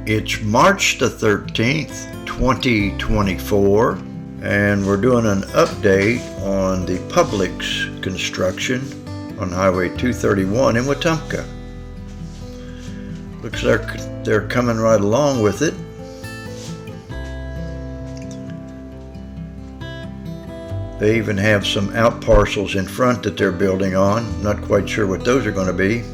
It's March the 13th, 2024, and we're doing an update on the Publix construction on Highway 231 in Wetumpka. Looks like they're coming right along with it. They even have some out parcels in front that they're building on. Not quite sure what those are going to be.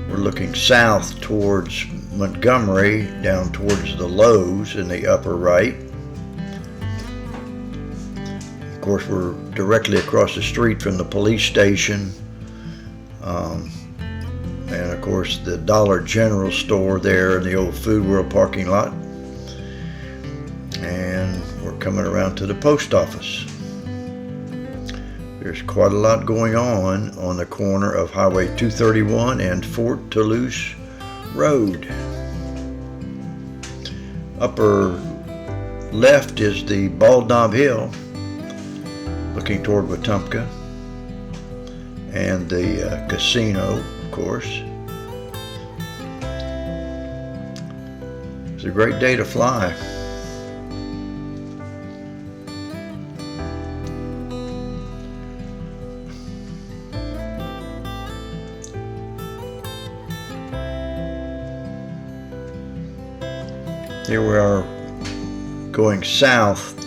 We're looking south towards Montgomery, down towards the Lowe's in the upper right. Of course, we're directly across the street from the police station. And of course, the Dollar General store there in the old Food World parking lot. And we're coming around to the post office. There's quite a lot going on the corner of Highway 231 and Fort Toulouse Road. Upper left is the Bald Knob Hill, looking toward Wetumpka, and the casino, of course. It's a great day to fly. Here we are going south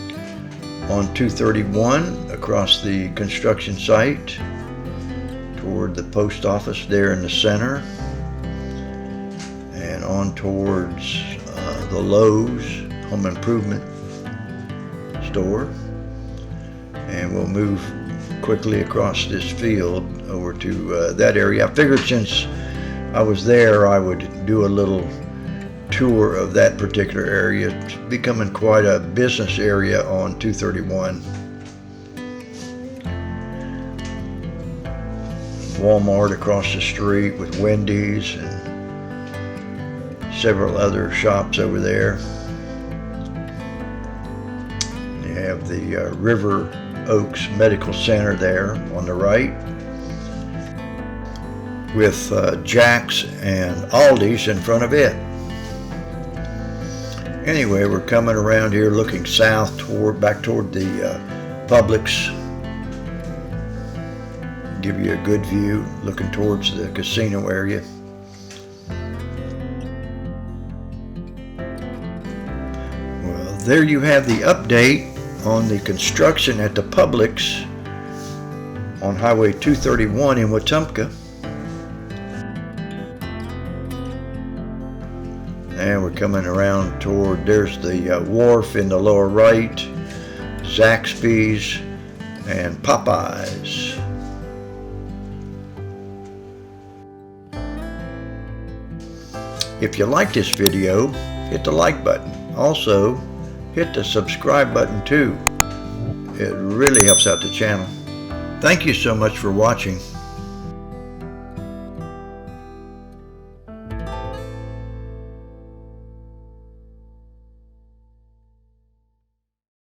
on 231 across the construction site toward the post office there in the center, and on towards the Lowe's home improvement store, and we'll move quickly across this field over to that area. I figured since I was there I would do a little tour of that particular area. It's becoming quite a business area on 231. Walmart across the street with Wendy's and several other shops over there. You have the River Oaks Medical Center there on the right, with Jack's and Aldi's in front of it. Anyway, we're coming around here looking south back toward the Publix. Give you a good view looking towards the casino area. Well, there you have the update on the construction at the Publix on Highway 231 in Wetumpka. And we're coming around toward, there's the wharf in the lower right, Zaxby's, and Popeyes. If you like this video, hit the like button. Also, hit the subscribe button too. It really helps out the channel. Thank you so much for watching.